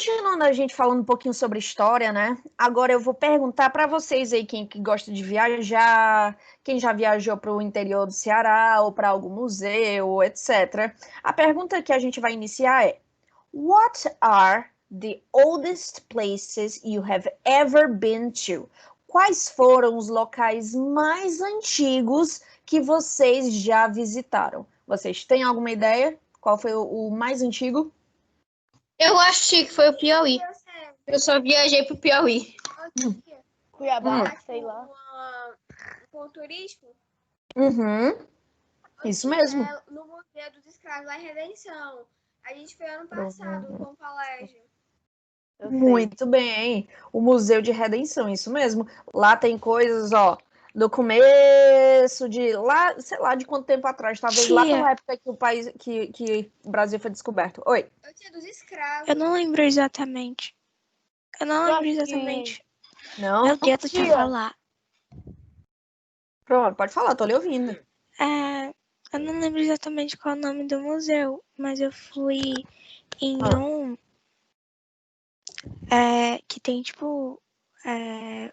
continuando a gente falando um pouquinho sobre história, né? Agora eu vou perguntar para vocês aí, quem que gosta de viajar, quem já viajou para o interior do Ceará ou para algum museu, etc. A pergunta que a gente vai iniciar é: What are the oldest places you have ever been to? Quais foram os locais mais antigos que vocês já visitaram? Vocês têm alguma ideia? Qual foi o mais antigo? Eu achei que foi o Piauí. Eu só viajei pro Piauí. Cuiabá, sei lá. Ponto turístico? Uhum, isso mesmo. No Museu dos Escravos, lá em Redenção. A gente foi ano passado com o colégio. Muito bem. O Museu de Redenção, isso mesmo. Lá tem coisas, ó, do começo de lá, sei lá, de quanto tempo atrás, talvez lá pela época que o Brasil foi descoberto. Oi. Eu tinha dos escravos. Eu não lembro exatamente. Não? Meu Deus, deixa eu falar. Pronto, pode falar, tô lhe ouvindo. Eu não lembro exatamente qual é o nome do museu, mas eu fui em um que tem, tipo,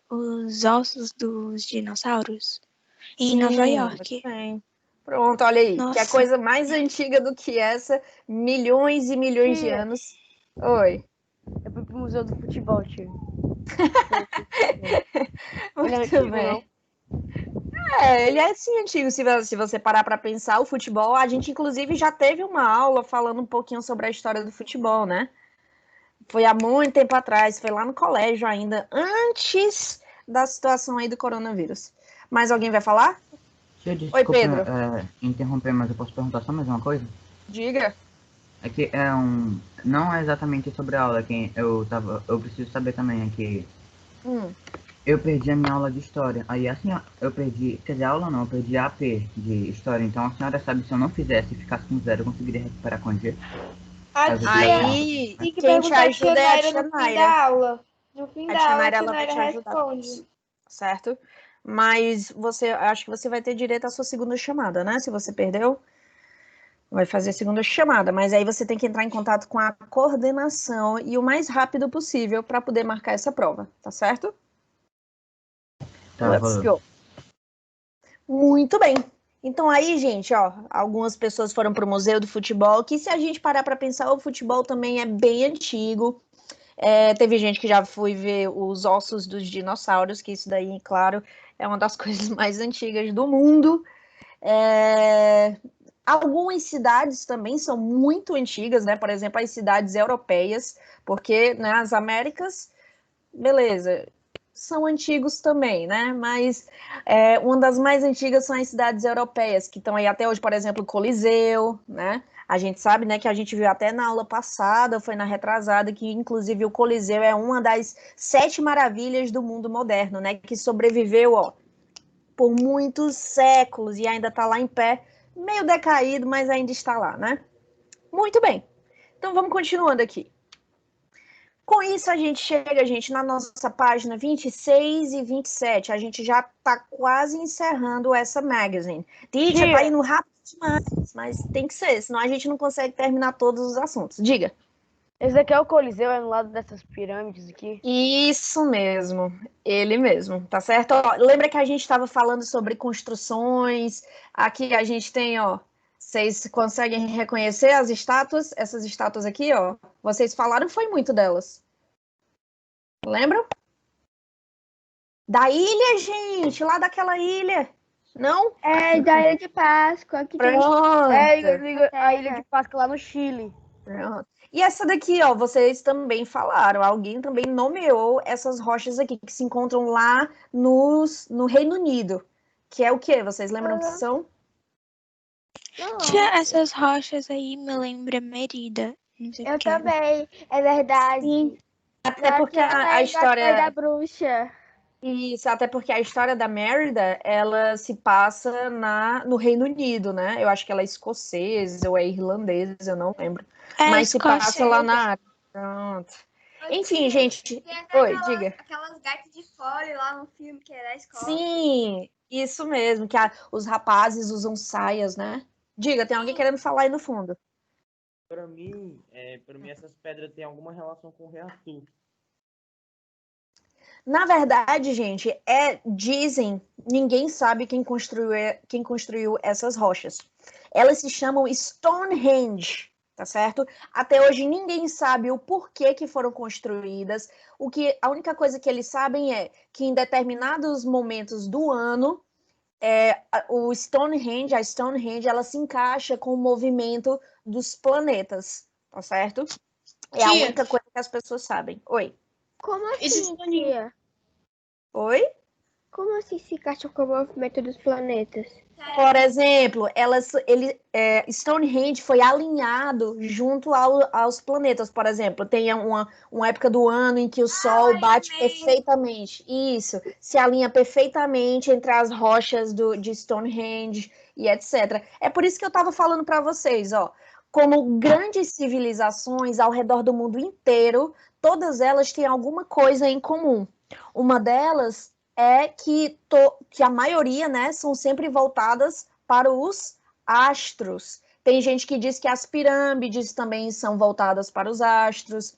os ossos dos dinossauros em Nova York. Muito bem. Pronto, olha aí. Nossa. Que é coisa mais antiga do que essa, milhões e milhões de anos. Oi. Eu fui pro Museu do Futebol, tio. Muito bem. Ele é sim antigo, se você parar para pensar, o futebol, a gente inclusive já teve uma aula falando um pouquinho sobre a história do futebol, né? Foi há muito tempo atrás, foi lá no colégio ainda, antes da situação aí do coronavírus. Mais alguém vai falar? Desculpa, Oi, Pedro. Interromper, mas eu posso perguntar só mais uma coisa? Diga. É que não é exatamente sobre a aula, eu preciso saber também, é que eu perdi a minha aula de história, aí assim, eu perdi, quer dizer, aula não, eu perdi a AP de história, então a senhora sabe, se eu não fizesse e ficasse com 0, eu conseguiria recuperar com G? Aí, Tem que quem te perguntar ajuda é a tia no fim Naira. da aula. No fim A da tia aula, Naira, a tia ela vai te Naira ajudar com responde. isso, certo? Mas acho que você vai ter direito à sua segunda chamada, né? Se você perdeu, vai fazer a segunda chamada, mas aí você tem que entrar em contato com a coordenação e o mais rápido possível para poder marcar essa prova, tá certo? Tá, Let's go. Muito bem. Então aí, gente, ó, algumas pessoas foram para o Museu do Futebol, que se a gente parar para pensar, o futebol também é bem antigo. Teve gente que já foi ver os ossos dos dinossauros, que isso daí, claro, é uma das coisas mais antigas do mundo. Algumas cidades também são muito antigas, né? Por exemplo, as cidades europeias, porque nas Américas, beleza, são antigos também, né? Mas uma das mais antigas são as cidades europeias, que estão aí até hoje, por exemplo, o Coliseu, né? A gente sabe, né, que a gente viu até na aula passada, foi na retrasada, que inclusive o Coliseu é uma das 7 maravilhas do mundo moderno, né? Que sobreviveu, ó, por muitos séculos e ainda está lá em pé, meio decaído, mas ainda está lá, né? Muito bem. Então vamos continuando aqui. Com isso, a gente chega, na nossa página 26 e 27. A gente já está quase encerrando essa magazine. Teacher, tá indo rápido demais, mas tem que ser, senão a gente não consegue terminar todos os assuntos. Diga. Esse daqui é o Coliseu, é no lado dessas pirâmides aqui? Isso mesmo, ele mesmo, tá certo? Ó, lembra que a gente estava falando sobre construções? Aqui a gente tem, ó, vocês conseguem reconhecer as estátuas? Essas estátuas aqui, ó, vocês falaram, foi muito delas. Lembram? Da ilha, gente, lá daquela ilha. Não? É, da Ilha de Páscoa. Que tem... Pronto. A Ilha de Páscoa lá no Chile. Pronto. E essa daqui, ó, vocês também falaram, alguém também nomeou essas rochas aqui, que se encontram lá no Reino Unido. Que é o quê? Vocês lembram que são? Tia, essas rochas aí me lembra Merida. Não sei Eu porque. também, é verdade. Sim. Até porque a história... da bruxa. Isso, até porque a história da Mérida, ela se passa no Reino Unido, né? Eu acho que ela é escocesa ou é irlandesa, eu não lembro. Mas se passa lá na área. Pronto. Enfim, gente. Oi, diga. Aquelas gaitas de fole lá no filme que é da escola. Sim, isso mesmo, que os rapazes usam saias, né? Diga, tem alguém querendo falar aí no fundo. Para mim, essas pedras têm alguma relação com o rei Arthur. Na verdade, gente, dizem, ninguém sabe quem construiu essas rochas. Elas se chamam Stonehenge, tá certo? Até hoje ninguém sabe o porquê que foram construídas. A única coisa que eles sabem é que em determinados momentos do ano, a Stonehenge, ela se encaixa com o movimento dos planetas, tá certo? É a Tia. única coisa que as pessoas sabem. Oi. Como Esse assim, Stonehenge- tia? Oi? Como assim se encaixa com o movimento dos planetas? Por exemplo, Stonehenge foi alinhado junto aos planetas. Por exemplo, tem uma época do ano em que o Sol bate perfeitamente. Isso, se alinha perfeitamente entre as rochas de Stonehenge e etc. É por isso que eu estava falando para vocês, ó, como grandes civilizações ao redor do mundo inteiro, todas elas têm alguma coisa em comum. Uma delas é que a maioria, né, são sempre voltadas para os astros. Tem gente que diz que as pirâmides também são voltadas para os astros,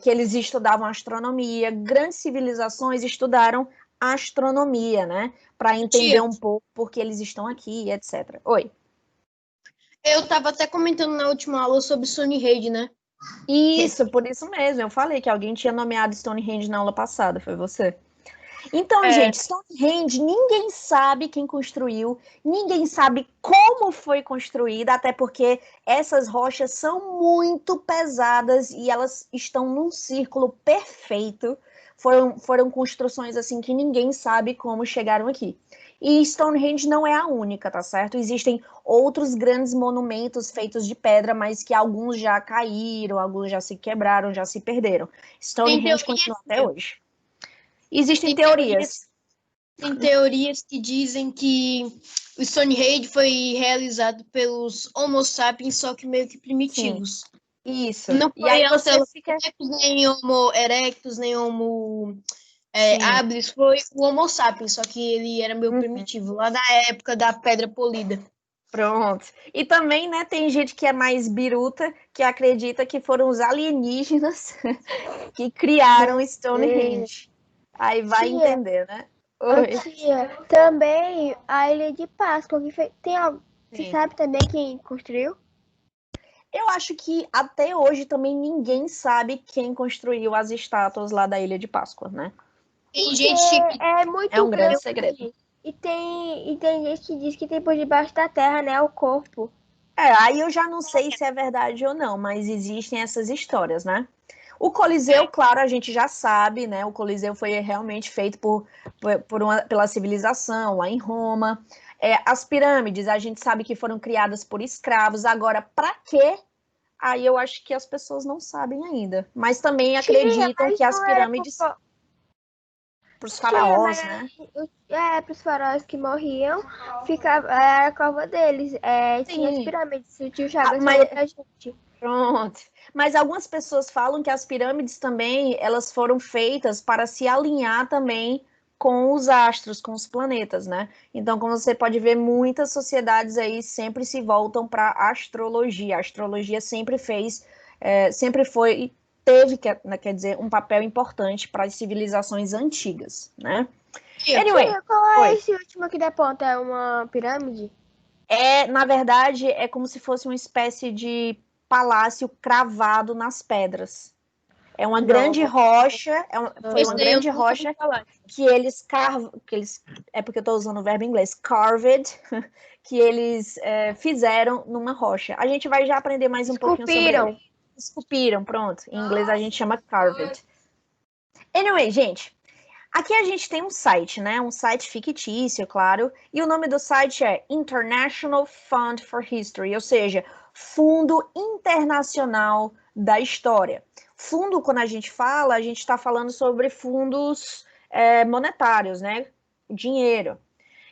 que eles estudavam astronomia. Grandes civilizações estudaram astronomia, né, para entender um pouco porque eles estão aqui, etc. Oi. Eu tava até comentando na última aula sobre Stonehenge, né? Isso, por isso mesmo. Eu falei que alguém tinha nomeado Stonehenge na aula passada, foi você. Então, gente, Stonehenge, ninguém sabe quem construiu, ninguém sabe como foi construída, até porque essas rochas são muito pesadas e elas estão num círculo perfeito. Foram construções assim que ninguém sabe como chegaram aqui. E Stonehenge não é a única, tá certo? Existem outros grandes monumentos feitos de pedra, mas que alguns já caíram, alguns já se quebraram, já se perderam. Stonehenge continua até hoje. Existem teorias. Tem teorias que dizem que o Stonehenge foi realizado pelos Homo sapiens, só que meio que primitivos. Isso. Não E foi aí você fica... nem Homo erectus, nem Homo habilis, foi o Homo sapiens, só que ele era meio primitivo, lá da época da pedra polida. Pronto. E também, né, tem gente que é mais biruta, que acredita que foram os alienígenas que criaram Stonehenge. Aí vai entender, né? Oi. Tia, também a Ilha de Páscoa, tem algo. Você sabe também quem construiu? Eu acho que até hoje também ninguém sabe quem construiu as estátuas lá da Ilha de Páscoa, né? Tem gente que É muito É um grande grande. segredo. E tem gente que diz que tem por debaixo da terra, né? O corpo. Aí eu já não sei se é verdade ou não, mas existem essas histórias, né? O Coliseu, claro, a gente já sabe, né? O Coliseu foi realmente feito pela civilização lá em Roma. As pirâmides, a gente sabe que foram criadas por escravos. Agora, para quê? Aí eu acho que as pessoas não sabem ainda. Mas também acreditam que as pirâmides... Para os faraós, né? Para os faraós que morriam, era a cova deles. Tinha as pirâmides, o tio Chagas falou pra gente. Pronto. Mas algumas pessoas falam que as pirâmides também, elas foram feitas para se alinhar também com os astros, com os planetas, né? Então, como você pode ver, muitas sociedades aí sempre se voltam para a astrologia. A astrologia sempre teve, quer dizer, um papel importante para as civilizações antigas, né? Anyway. Qual é esse último aqui da ponta? É uma pirâmide? Na verdade, é como se fosse uma espécie de palácio cravado nas pedras. É uma grande rocha, foi uma grande rocha que eles é porque eu estou usando o verbo em inglês, carved, que eles fizeram numa rocha. A gente vai já aprender mais um pouquinho sobre ele. Esculpiram, pronto. Em inglês a gente chama carved. Anyway, gente, aqui a gente tem um site, né? Um site fictício, claro. E o nome do site é International Fund for History, ou seja, Fundo Internacional da História. Fundo, quando a gente fala, a gente está falando sobre fundos monetários, né? Dinheiro.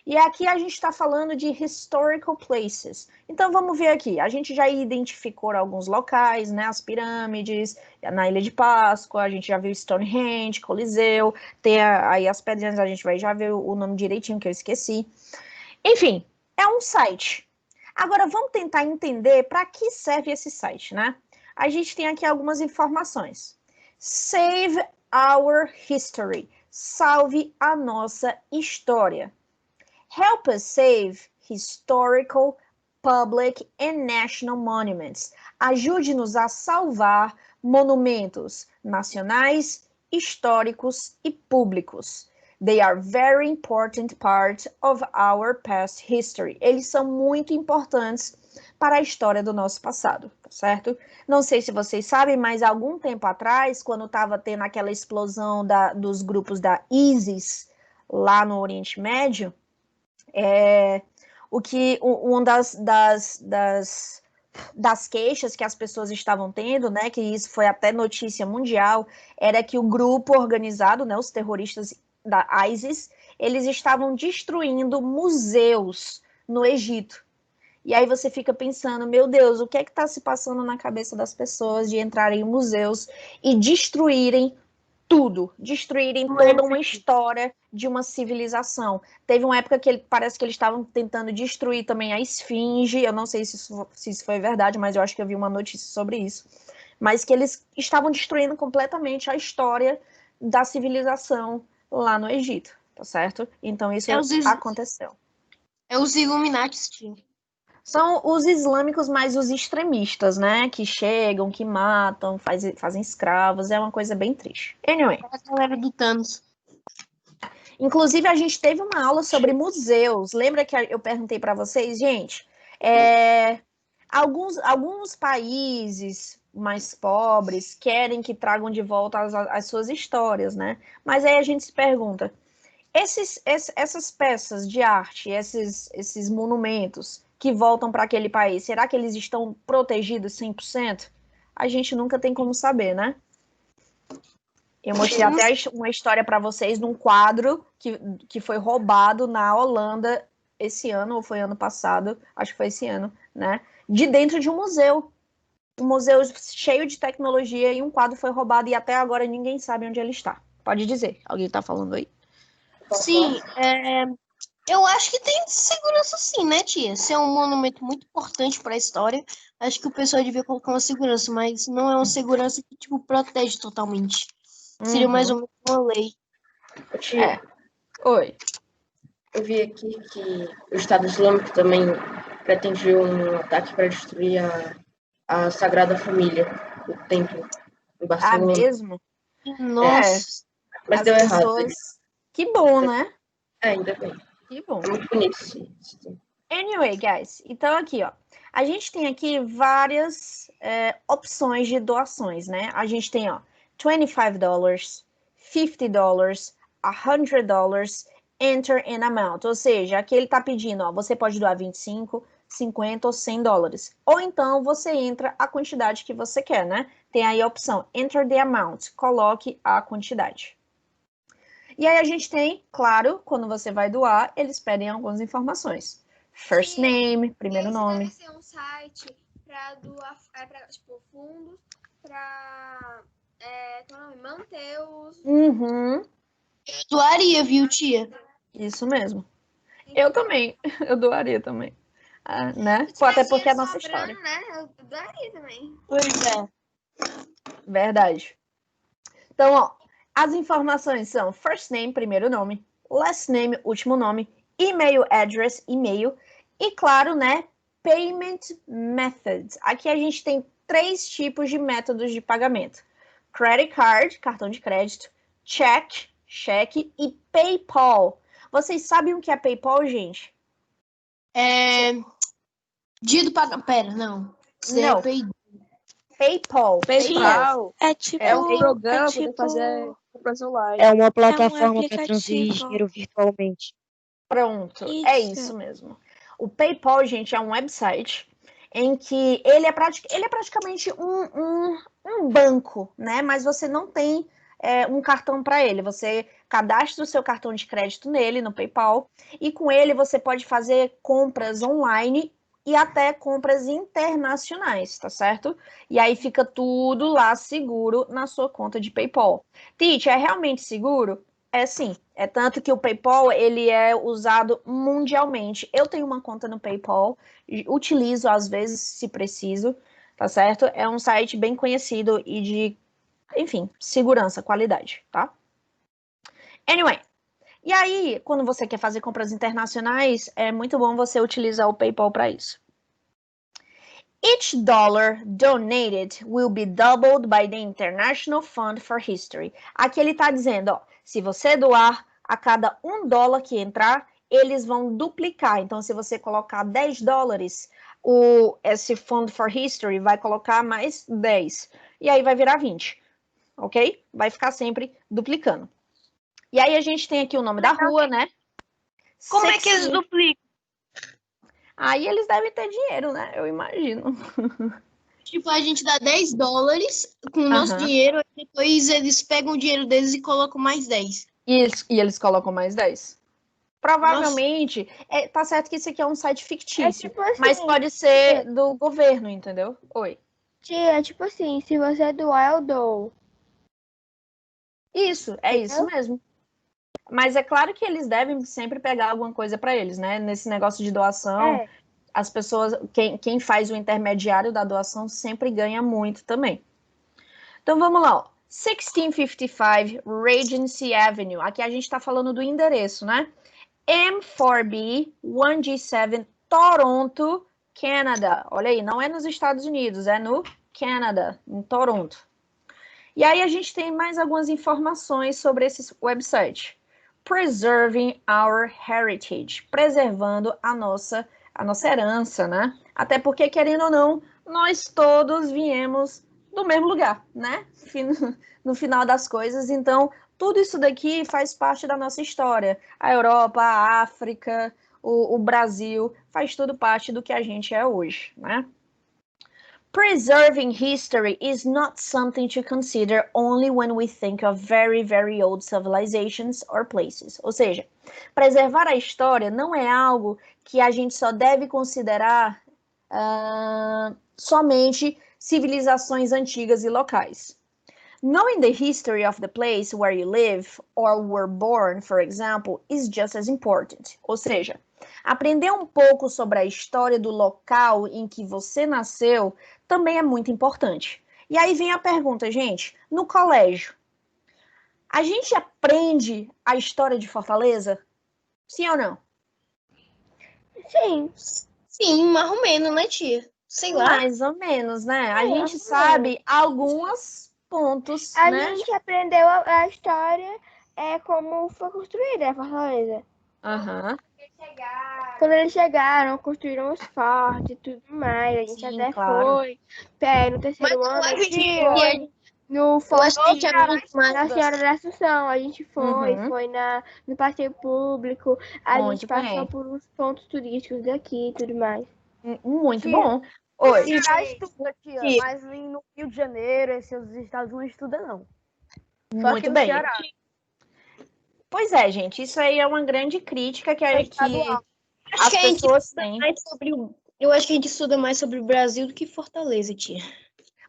E aqui a gente está falando de historical places. Então vamos ver aqui. A gente já identificou alguns locais, né? As pirâmides, na Ilha de Páscoa, a gente já viu Stonehenge, Coliseu, tem aí as pedrinhas, a gente vai já ver o nome direitinho que eu esqueci. Enfim, é um site. Agora, vamos tentar entender para que serve esse site, né? A gente tem aqui algumas informações. Save our history. Salve a nossa história. Help us save historical, public and national monuments. Ajude-nos a salvar monumentos nacionais, históricos e públicos. They are very important part of our past history. Eles são muito importantes para a história do nosso passado, tá certo? Não sei se vocês sabem, mas algum tempo atrás, quando estava tendo aquela explosão dos grupos da ISIS lá no Oriente Médio, uma das queixas que as pessoas estavam tendo, né, que isso foi até notícia mundial, era que o grupo organizado, né, os terroristas da ISIS, eles estavam destruindo museus no Egito. E aí você fica pensando, meu Deus, o que é que está se passando na cabeça das pessoas de entrarem em museus e destruírem tudo, destruírem toda uma história de uma civilização. Teve uma época que parece que eles estavam tentando destruir também a Esfinge, eu não sei se isso foi verdade, mas eu acho que eu vi uma notícia sobre isso, mas que eles estavam destruindo completamente a história da civilização lá no Egito, tá certo? Então isso aconteceu. É os Illuminati, sim. São os islâmicos, mais os extremistas, né? Que chegam, que matam, fazem escravos. É uma coisa bem triste. Anyway. A galera do Thanos. Inclusive, a gente teve uma aula sobre museus. Lembra que eu perguntei para vocês? Gente, alguns países mais pobres querem que tragam de volta as suas histórias, né? Mas aí a gente se pergunta, essas peças de arte, esses monumentos que voltam para aquele país, será que eles estão protegidos 100%? A gente nunca tem como saber, né? Eu mostrei até uma história para vocês num quadro que foi roubado na Holanda esse ano, ou foi ano passado, acho que foi esse ano, né? De dentro de um museu. Um museu cheio de tecnologia e um quadro foi roubado e até agora ninguém sabe onde ele está. Pode dizer, alguém está falando aí? Sim, eu acho que tem segurança sim, né, tia? Se é um monumento muito importante para a história, acho que o pessoal devia colocar uma segurança, mas não é uma segurança que, tipo, protege totalmente. Seria mais ou menos uma lei. Tia, Oi. eu vi aqui que o Estado Islâmico também pretendiu um ataque para destruir a Sagrada Família, o templo em Barcelona. Ah, mesmo? Nossa. Mas deu errado. Que bom, né? Ainda bem. Que bom. É muito bonito esse templo. Anyway, guys, então aqui, ó, a gente tem aqui várias opções de doações, né? A gente tem, ó, $25, $50, $100, enter an amount, ou seja, aqui ele tá pedindo, ó, você pode doar 25, 50 ou $100, ou então você entra a quantidade que você quer, né? Tem aí a opção, enter the amount, coloque a quantidade. E aí a gente tem, claro, quando você vai doar, eles pedem algumas informações. First name, primeiro nome. Esse deve ser um site para doar, tipo, fundos para manter os... Uhum. Doaria, viu, tia? Isso mesmo. Eu também. Eu doaria também. Né? Até porque é a nossa história. Né? Eu doaria também. Pois é. Verdade. Então, ó, as informações são first name, primeiro nome, last name, último nome, email address, e-mail, e claro, né, payment methods. Aqui a gente tem 3 tipos de métodos de pagamento. Credit card, cartão de crédito, cheque e PayPal. Vocês sabem o que é PayPal, gente? Dia do pagamento. Pera, não. Não. PayPal. É tipo... É um programa para fazer compras online. É uma plataforma para transferir dinheiro virtualmente. Pronto, é isso mesmo. O PayPal, gente, é um website em que ele é praticamente um banco, né? Mas você não tem um cartão para ele. Você cadastra o seu cartão de crédito nele, no PayPal, e com ele você pode fazer compras online e até compras internacionais, tá certo? E aí fica tudo lá seguro na sua conta de PayPal. Titi, é realmente seguro? É sim, é tanto que o PayPal, ele é usado mundialmente. Eu tenho uma conta no PayPal, utilizo às vezes se preciso, tá certo? É um site bem conhecido e de, enfim, segurança, qualidade, tá? Anyway, e aí, quando você quer fazer compras internacionais, é muito bom você utilizar o PayPal para isso. Each dollar donated will be doubled by the International Fund for History. Aqui ele está dizendo, ó, se você doar a cada $1 que entrar, eles vão duplicar. Então, se você colocar $10, esse Fund for History vai colocar mais 10. E aí vai virar 20, ok? Vai ficar sempre duplicando. E aí a gente tem aqui o nome da rua, né? Como é que eles duplicam? Aí eles devem ter dinheiro, né? Eu imagino. Tipo, a gente dá $10 com o nosso dinheiro, e depois eles pegam o dinheiro deles e colocam mais 10. E eles colocam mais 10. Provavelmente, tá certo que isso aqui é um site fictício, tipo assim, mas pode ser do governo, entendeu? Oi. Tia, é tipo assim, se você doar, eu dou. Isso, é isso mesmo. Mas é claro que eles devem sempre pegar alguma coisa para eles, né? Nesse negócio de doação, as pessoas, quem faz o intermediário da doação sempre ganha muito também. Então vamos lá, ó. 1655 Regency Avenue. Aqui a gente está falando do endereço, né? M4B 1G7 Toronto, Canadá. Olha aí, não é nos Estados Unidos, é no Canadá, em Toronto. E aí a gente tem mais algumas informações sobre esse website. Preserving Our Heritage, preservando a nossa herança, né? Até porque, querendo ou não, nós todos viemos do mesmo lugar, né? No final das coisas, então, tudo isso daqui faz parte da nossa história. A Europa, a África, o Brasil, faz tudo parte do que a gente é hoje, né? Preserving history is not something to consider only when we think of very, very old civilizations or places. Ou seja, preservar a história não é algo que a gente só deve considerar somente civilizações antigas e locais. Knowing the history of the place where you live or were born, for example, is just as important. Ou seja, aprender um pouco sobre a história do local em que você nasceu também é muito importante. E aí vem a pergunta, gente, no colégio, a gente aprende a história de Fortaleza? Sim ou não? Sim. Sim, mais ou menos, né, tia? Sei lá. Mais ou menos, né? A gente sabe alguns pontos, a né? A gente aprendeu a história, como foi construída a Fortaleza. Quando eles chegaram, construíram os fortes e tudo mais. A gente até foi no terceiro ano. A gente foi no Forte na Senhora da Assunção. A gente foi no passeio público. A gente passou por uns pontos turísticos daqui e tudo mais. Muito bom. Oi. Sim, já estuda, tia, mas no Rio de Janeiro, esses estados não estuda, não. Só muito aqui no bem. Ceará. Pois é, gente, isso aí é uma grande crítica que as pessoas têm. Eu acho que a gente estuda mais sobre o Brasil do que Fortaleza, tia.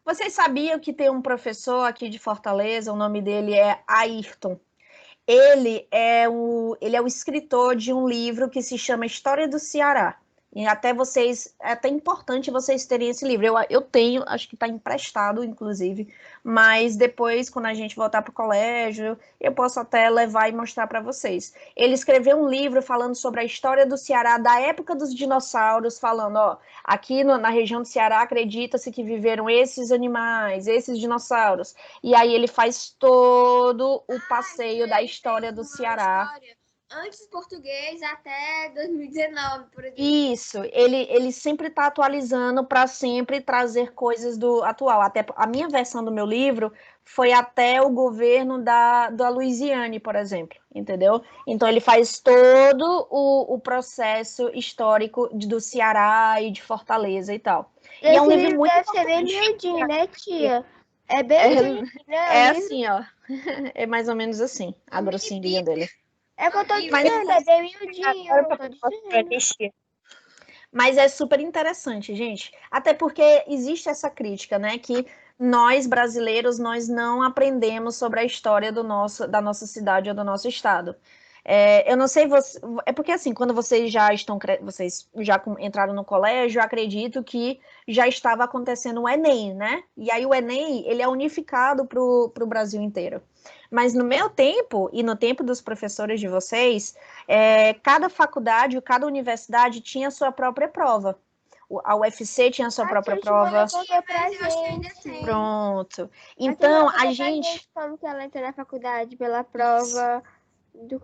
Vocês sabiam que tem um professor aqui de Fortaleza, o nome dele é Ayrton. Ele é o escritor de um livro que se chama História do Ceará. E é até importante vocês terem esse livro. Eu tenho, acho que está emprestado, inclusive, mas depois, quando a gente voltar para o colégio, eu posso até levar e mostrar para vocês. Ele escreveu um livro falando sobre a história do Ceará, da época dos dinossauros, falando, ó, aqui na região do Ceará acredita-se que viveram esses animais, esses dinossauros. E aí ele faz todo o passeio da história do Ceará. Antes português até 2019, por exemplo. Isso, ele sempre está atualizando para sempre trazer coisas do atual. Até a minha versão do meu livro foi até o governo da Louisiane, por exemplo, entendeu? Então ele faz todo o processo histórico do Ceará e de Fortaleza e tal. E é um livro muito deve ser bem miudinho, né, tia? É bem miudinho, né? É assim, ó. É mais ou menos assim, a grossinha dele. É o que eu tô dizendo, é bem miudinho, eu tô dizendo. Mas é super interessante, gente. Até porque existe essa crítica, né? Que nós, brasileiros, nós não aprendemos sobre a história da nossa cidade ou do nosso estado. Eu não sei, é porque assim, quando vocês já entraram no colégio, eu acredito que já estava acontecendo o Enem, né? E aí o Enem, ele é unificado para o Brasil inteiro. Mas no meu tempo, e no tempo dos professores de vocês, cada faculdade, cada universidade tinha a sua própria prova. A UFC tinha a sua própria prova. Pronto. Então, a gente... Como que ela entra na faculdade pela prova do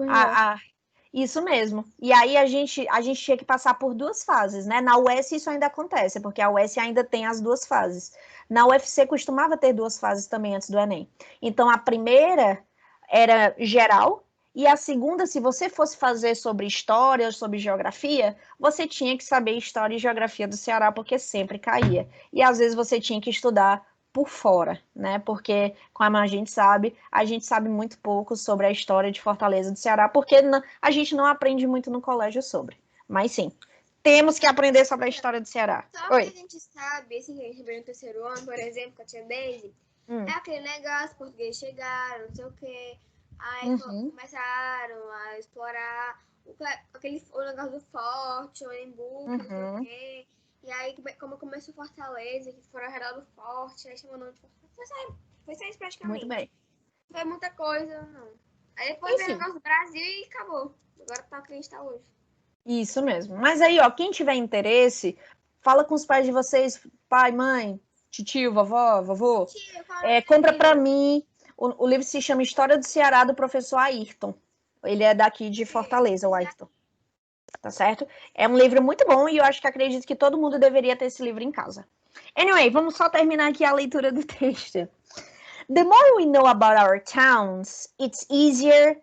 Isso mesmo. E aí a gente tinha que passar por 2 fases, né? Na UES isso ainda acontece, porque a UES ainda tem as 2 fases. Na UFC costumava ter 2 fases também antes do Enem. Então, a primeira era geral, e a segunda, se você fosse fazer sobre história ou sobre geografia, você tinha que saber história e geografia do Ceará, porque sempre caía. E às vezes você tinha que estudar por fora, né? Porque, como a gente sabe muito pouco sobre a história de Fortaleza do Ceará, porque a gente não aprende muito no colégio sobre. Mas sim, temos que aprender sobre a história do Ceará. Só que a gente sabe, assim, a gente vê no terceiro ano, por exemplo, com a tia Daisy, é aquele negócio, os portugueses chegaram, não sei o quê, aí começaram a explorar o negócio do forte, o Embu, não sei o quê. E aí, como começou Fortaleza, que foram ao redor do forte, aí chamou o nome de Fortaleza. Foi só isso praticamente. Muito bem. Não foi muita coisa, não. Aí depois veio o negócio do Brasil e acabou. Agora tá o que a gente tá hoje. Isso mesmo. Mas aí, ó, quem tiver interesse, fala com os pais de vocês, pai, mãe, tio, vovó, vovô. Compra pra mim. O livro se chama História do Ceará, do professor Ayrton. Ele é daqui de Fortaleza, o Ayrton. Tá certo? É um livro muito bom e eu acredito que todo mundo deveria ter esse livro em casa. Anyway, vamos só terminar aqui a leitura do texto. The more we know about our towns, it is easier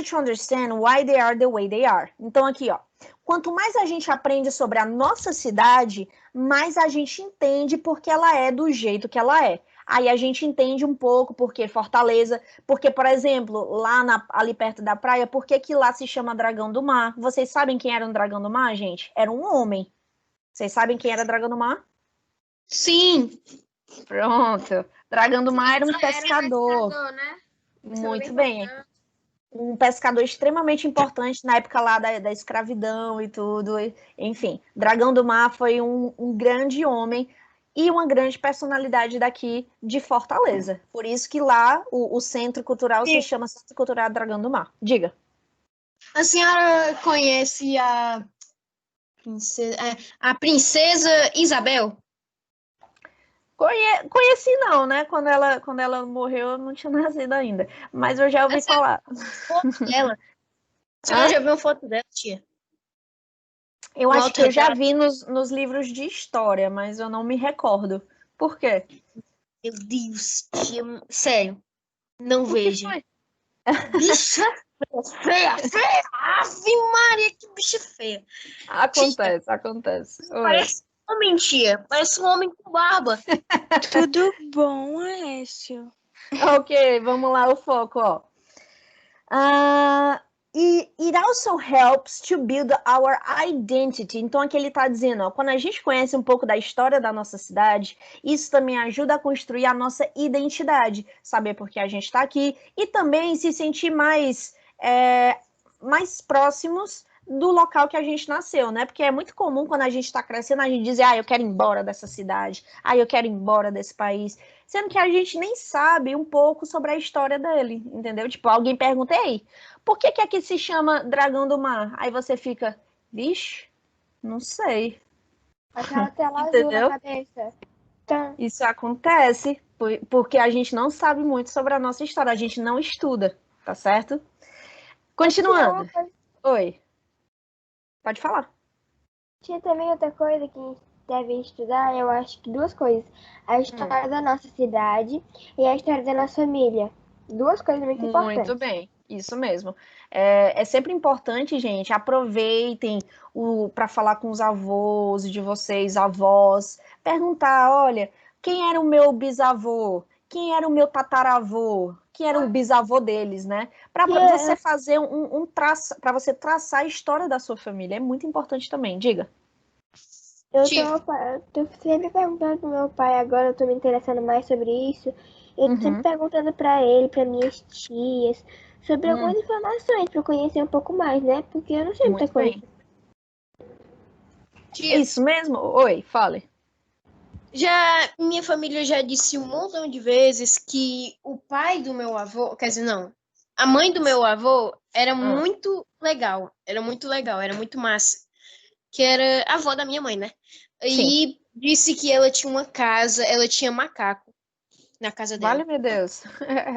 to understand why they are the way they are. Então aqui, ó, quanto mais a gente aprende sobre a nossa cidade, mais a gente entende porque ela é do jeito que ela é. Aí a gente entende um pouco porque Fortaleza, porque, por exemplo, ali perto da praia, por que lá se chama Dragão do Mar? Vocês sabem quem era o Dragão do Mar, gente? Era um homem. Vocês sabem quem era o Dragão do Mar? Sim. Pronto. Dragão do Mar era um pescador. Né? Muito bem. Um pescador extremamente importante na época lá da escravidão e tudo. Enfim, Dragão do Mar foi um grande homem e uma grande personalidade daqui de Fortaleza. Por isso que lá o Centro Cultural se chama Centro Cultural Dragão do Mar. Diga. A senhora conhece a Princesa Isabel? Conheci não, né? Quando ela morreu, eu não tinha nascido ainda. Mas eu já ouvi falar. Foto dela. A senhora já viu uma foto dela, tia? Eu acho que eu já vi nos livros de história, mas eu não me recordo. Por quê? Meu Deus, tia. Sério. Não vejo. Bicha feia. Ave Maria, que bicha feia. Acontece. Parece um homem, tia. Parece um homem com barba. Tudo bom, Alessio? Ok, vamos lá, o foco, ó. It also helps to build our identity. Então, aqui ele está dizendo, ó, quando a gente conhece um pouco da história da nossa cidade, isso também ajuda a construir a nossa identidade, saber por que a gente está aqui e também se sentir mais próximos do local que a gente nasceu, né? Porque é muito comum quando a gente está crescendo, a gente dizer, eu quero ir embora dessa cidade, eu quero ir embora desse país, sendo que a gente nem sabe um pouco sobre a história dele, entendeu? Tipo, alguém pergunta, ei, por que aqui se chama Dragão do Mar? Aí você fica, vixe, não sei. Aquela tela azul na cabeça. Tá. Isso acontece porque a gente não sabe muito sobre a nossa história, a gente não estuda, tá certo? Continuando. Oi. Pode falar. Tinha também outra coisa que devem estudar, eu acho que 2 coisas. A história da nossa cidade e a história da nossa família. 2 coisas muito importantes. Muito bem, isso mesmo. É sempre importante, gente, aproveitem para falar com os avós de vocês, avós, perguntar, olha, quem era o meu bisavô? Quem era o meu tataravô? Quem era o bisavô deles, né? Para você fazer para você traçar a história da sua família. É muito importante também, diga. Eu tô sempre perguntando pro meu pai, agora eu tô me interessando mais sobre isso. Eu tô sempre perguntando pra ele, pra minhas tias, sobre algumas informações pra eu conhecer um pouco mais, né? Porque eu não sei muita coisa. Bem. Isso mesmo? Oi, fale. Minha família já disse um montão de vezes que o pai do meu avô, quer dizer, não, a mãe do meu avô era muito legal, era muito massa, que era a avó da minha mãe, né? E disse que ela tinha uma casa, ela tinha macaco na casa dela. Vale, meu Deus.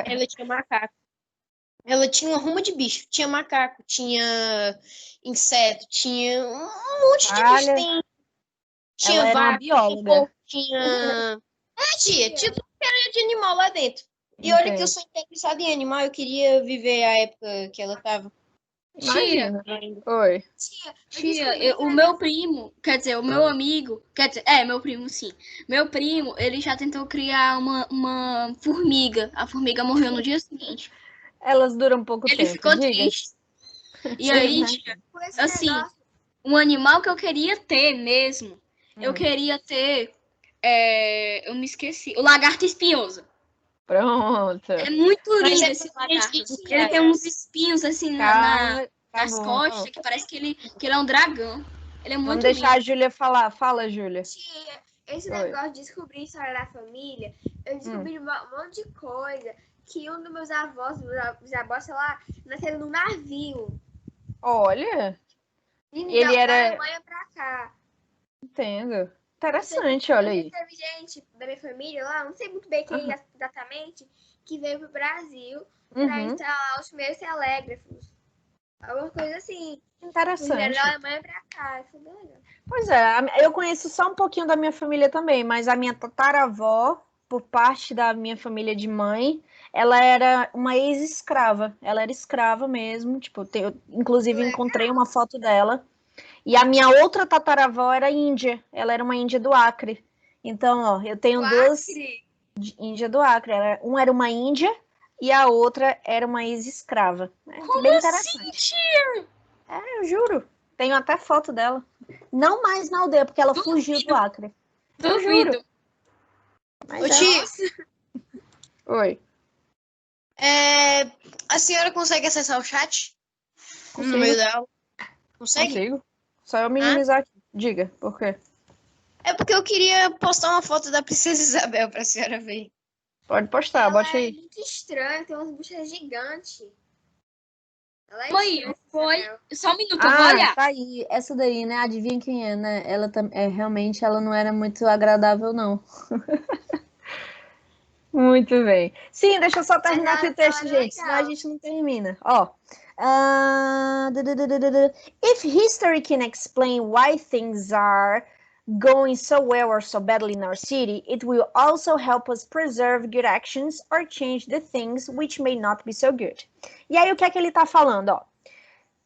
Ela tinha macaco. Ela tinha uma ruma de bicho, tinha macaco, tinha inseto, tinha um monte de bicho. Tinha ela vaca, bióloga. tinha tinha tudo que era de animal lá dentro. E olha que eu sou interessada em animal, eu queria viver a época que ela tava. Imagina. Oi. Tia, o meu primo, quer dizer, o meu amigo, quer dizer, meu primo sim. Meu primo, ele já tentou criar uma formiga. A formiga morreu no dia seguinte. Elas duram pouco tempo. Ele ficou triste. E aí, tia, assim, um animal que eu queria ter mesmo, eu queria ter, eu me esqueci, o lagarto espinhoso. Pronto. É muito lindo esse lagarto. Ele tem uns espinhos assim nas costas, que parece que ele é um dragão. Ele é muito Vamos deixar lindo. a Júlia falar. Fala, Júlia. Tia, esse negócio de descobrir a história da família, eu descobri um monte de coisa. Que um dos meus avós, sei lá, nasceram num navio. Olha. Ele era da Alemanha pra cá. Entendo. Interessante, olha aí. Teve gente da minha família lá, não sei muito bem quem exatamente, que veio pro Brasil pra instalar os primeiros telégrafos. Alguma coisa assim. Interessante. Da Alemanha pra cá. Foi bem legal. Pois é, eu conheço só um pouquinho da minha família também, mas a minha tataravó, por parte da minha família de mãe, ela era uma ex-escrava. Ela era escrava mesmo, tipo, eu inclusive encontrei uma foto dela. E a minha outra tataravó era índia, ela era uma índia do Acre. Então, ó, eu tenho duas índia do Acre. Uma era uma índia e a outra era uma ex-escrava. Como bem assim, tia? Eu juro. Tenho até foto dela. Não mais na aldeia, porque ela fugiu do Acre. Duvido. Ô, tia. Oi. A senhora consegue acessar o chat? Consigo. No meio da aula? Consegue? Consigo. Só eu minimizar aqui. Diga, por quê? É porque eu queria postar uma foto da Princesa Isabel pra senhora ver. Pode postar, bote aí. É muito estranho, tem umas buchas gigantes. Mãe, foi. Só um minuto, eu vou olhar. Tá aí. Essa daí, né? Adivinha quem é, né? Ela realmente ela não era muito agradável, não. Muito bem. Sim, deixa eu só terminar aqui o texto, gente, senão a gente não termina. Ó. If history can explain why things are going so well or so badly in our city, it will also help us preserve good actions or change the things which may not be so good. E aí, o que é que ele tá falando, ó?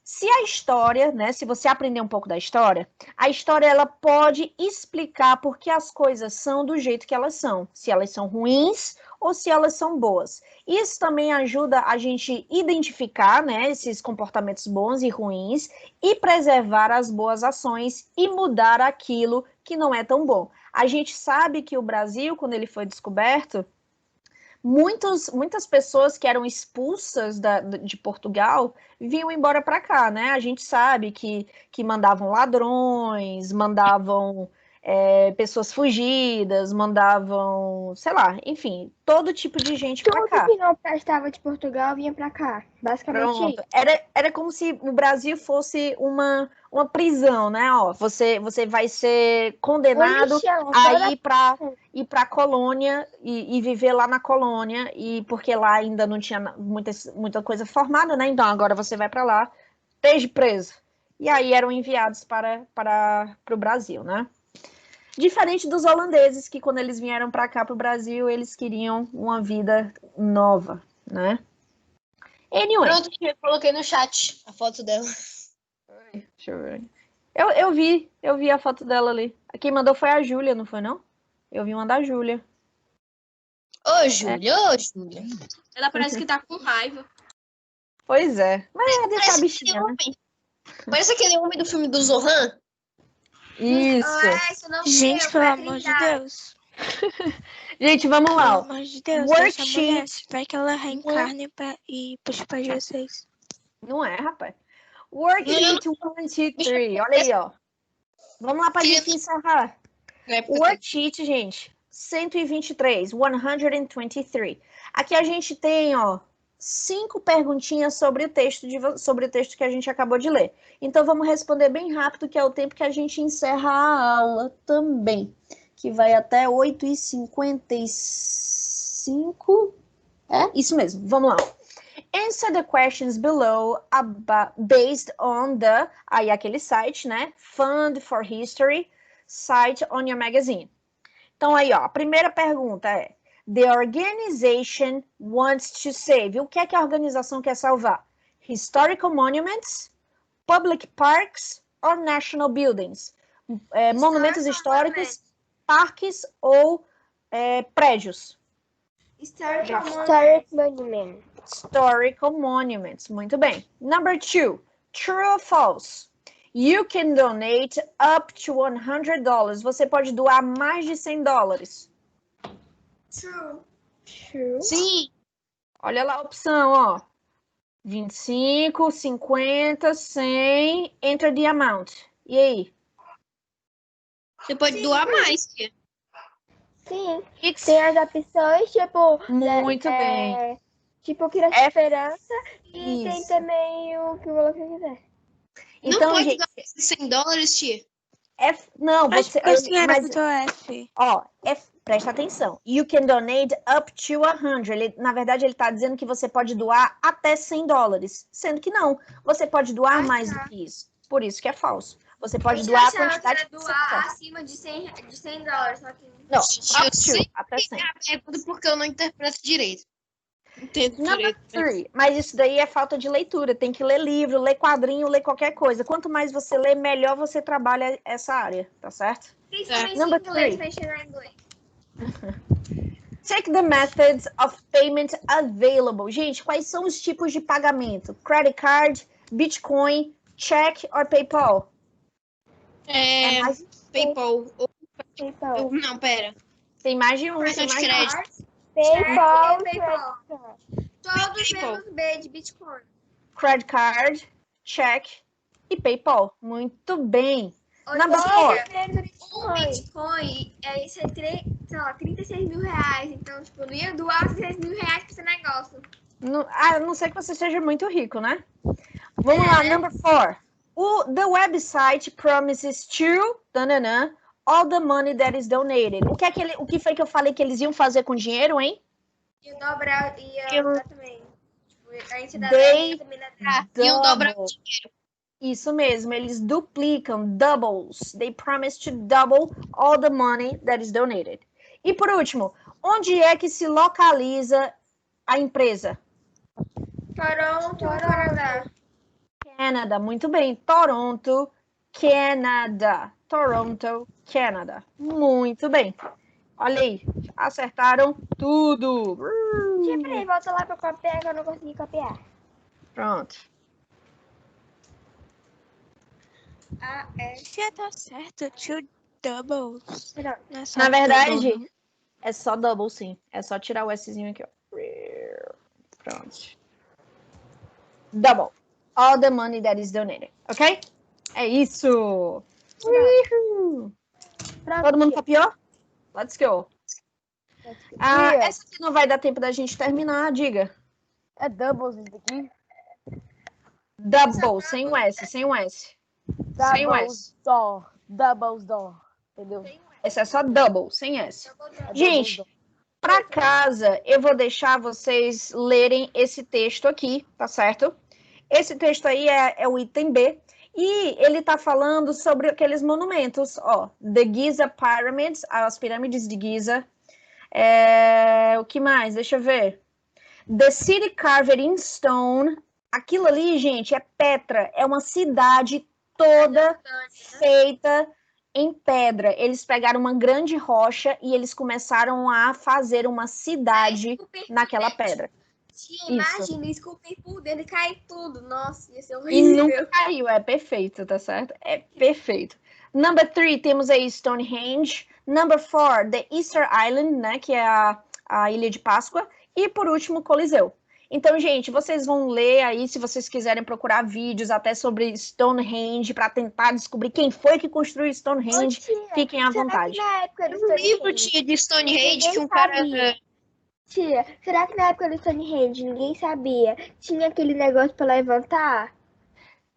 Se a história, né, se você aprender um pouco da história, a história ela pode explicar por que as coisas são do jeito que elas são, se elas são ruins ou se elas são boas. Isso também ajuda a gente identificar, né, esses comportamentos bons e ruins e preservar as boas ações e mudar aquilo que não é tão bom. A gente sabe que o Brasil, quando ele foi descoberto, muitas pessoas que eram expulsas de Portugal vinham embora para cá, né? A gente sabe que mandavam ladrões, mandavam pessoas fugidas, mandavam, sei lá, enfim, todo tipo de gente para cá. Tudo que não prestava de Portugal vinha para cá, basicamente. Pronto. Era como se o Brasil fosse uma prisão, né? Ó, você vai ser condenado a ir para a colônia e viver lá na colônia, e porque lá ainda não tinha muita coisa formada, né? Então agora você vai para lá, esteja preso. E aí eram enviados para o Brasil, né? Diferente dos holandeses, que quando eles vieram para cá, para o Brasil, eles queriam uma vida nova, né? Anyway. Pronto, eu coloquei no chat a foto dela. Deixa eu ver. Eu vi a foto dela ali. Quem mandou foi a Júlia, não foi não? Eu vi uma da Júlia. Ô, Júlia. Ela parece que tá com raiva. Pois é. Mas deixa a bichinha, né? Parece aquele homem do filme do Zohan. Isso. Gente, pelo amor de Deus. Gente, vamos Pelo lá. amor de Deus, essa mulher, Worksheet. vai que ela reencarne e puxa pra vocês. Não é, rapaz. Worksheet 1, 2, 3. Olha aí, ó. Vamos lá pra gente encerrar. Worksheet, gente. 123. 123. Aqui a gente tem, ó, 5 perguntinhas sobre o texto que a gente acabou de ler. Então vamos responder bem rápido, que é o tempo que a gente encerra a aula também, que vai até 8h55. É isso mesmo. Vamos lá. Answer the questions below based on the aí aquele site, né? Fund for History site on your magazine. Então aí, ó, a primeira pergunta é: the organization wants to save. O que é que a organização quer salvar? Historical monuments, public parks or national buildings? Monumentos históricos, parques ou prédios? Historic monuments. Historical monuments. Muito bem. Number 2. True or false? You can donate up to $100. Você pode doar mais de $100. True. Sim. Olha lá a opção, ó. 25, 50, 100. Enter the amount. E aí? Você pode doar mais, tia. Sim. Tem as opções, tipo... Muito bem. Tipo, Criança Esperança. E Isso. tem também o que o você quiser. Então, não pode gente, dar $100, tia? não, Acho você... que a senhora mas, botou F. ó, presta atenção. You can donate up to 100. Na verdade, ele está dizendo que você pode doar até $100. Sendo que não. Você pode doar mais do que isso. Por isso que é falso. Você pode doar a quantidade que você quiser. Acima de $100. Só que... Não, Eu up sei to, até 100. É tudo porque eu não interpreto direito. Entendo Number direito. 3. Mas isso daí é falta de leitura. Tem que ler livro, ler quadrinho, ler qualquer coisa. Quanto mais você lê, melhor você trabalha essa área, tá certo? Principalmente Number em inglês, 3. vai ensinar inglês. Take the methods of payment available. Gente, quais são os tipos de pagamento? Credit card, Bitcoin, check or PayPal? PayPal. PayPal. Não, pera. Tem mais de um. Cartão de crédito. PayPal. Todos menos B de Bitcoin. Credit card, check e PayPal. Muito bem. Number 4. O Bitcoin, isso é 36 mil reais. Então, tipo, eu não ia doar 36 mil reais pra esse negócio. A não ser que você seja muito rico, né? Vamos lá, number 4. The website promises to all the money that is donated. O que foi que eu falei que eles iam fazer com dinheiro, hein? Ia dobrar, ia dar também. Tipo, a gente dá também iam dobrar o dinheiro. Isso mesmo, eles duplicam, doubles. They promise to double all the money that is donated. E por último, onde é que se localiza a empresa? Toronto, Canadá. Canadá, muito bem. Toronto, Canadá. Toronto, Canadá. Muito bem. Olha aí, acertaram tudo. Tia, peraí, volta lá pra copiar que eu não consegui copiar. Pronto. Já tá certo, two doubles. Não é só Na verdade, double, é só double, sim. É só tirar o Szinho aqui, ó. Pronto. Double. All the money that is donated. Ok? É isso. Todo mundo copiou? Let's go. Essa aqui não vai dar tempo da gente terminar, diga. É doubles isso aqui? Double, sem o S, sem o S. Sem o S. Doubles door. Entendeu? Esse é só double, sem S. Gente, para casa, eu vou deixar vocês lerem esse texto aqui, tá certo? Esse texto aí é o item B. E ele tá falando sobre aqueles monumentos, ó. The Giza Pyramids, as pirâmides de Giza. O que mais? Deixa eu ver. The City Carved in Stone. Aquilo ali, gente, é Petra. É uma cidade toda feita em pedra. Eles pegaram uma grande rocha e eles começaram a fazer uma cidade naquela pedra. Imagina, esculpir por dentro e cair tudo. Nossa, ia ser E horrível. nunca caiu, é perfeito, tá certo? É perfeito. Number 3, temos aí Stonehenge. Number 4, the Easter Island, né, que é a Ilha de Páscoa. E, por último, Coliseu. Então, gente, vocês vão ler aí, se vocês quiserem procurar vídeos até sobre Stonehenge, para tentar descobrir quem foi que construiu Stonehenge, fiquem à vontade. Um livro, tia, de Stonehenge que um cara... Tia, será que na época do Stonehenge ninguém sabia? Tinha aquele negócio para levantar?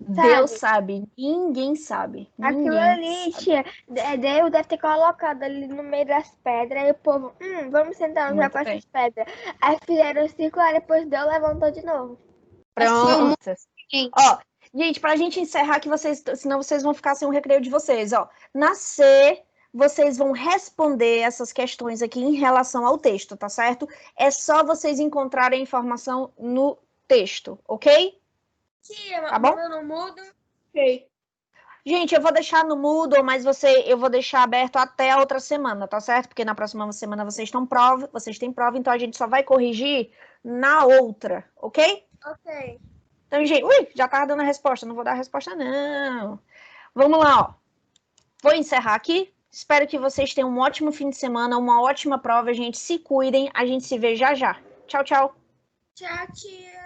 Deus sabe, ninguém sabe. Aquilo ali, tia, Deus deve ter colocado ali no meio das pedras, aí o povo, vamos sentar já com essas pedras. Aí fizeram um círculo, aí depois Deus levantou de novo. Pronto. Ó, gente, pra gente encerrar que senão vocês vão ficar sem o recreio de vocês, ó. Na C, vocês vão responder essas questões aqui em relação ao texto, tá certo? É só vocês encontrarem a informação no texto, ok? Tia, tá bom? Eu não mudo. Ok. Gente, eu vou deixar no Moodle, mas eu vou deixar aberto até a outra semana, tá certo? Porque na próxima semana vocês têm prova, então a gente só vai corrigir na outra, ok? Ok. Então, gente, já tava dando a resposta, não vou dar a resposta não. Vamos lá, ó. Vou encerrar aqui. Espero que vocês tenham um ótimo fim de semana, uma ótima prova, gente. Se cuidem, a gente se vê já já. Tchau, tchau. Tchau, tia.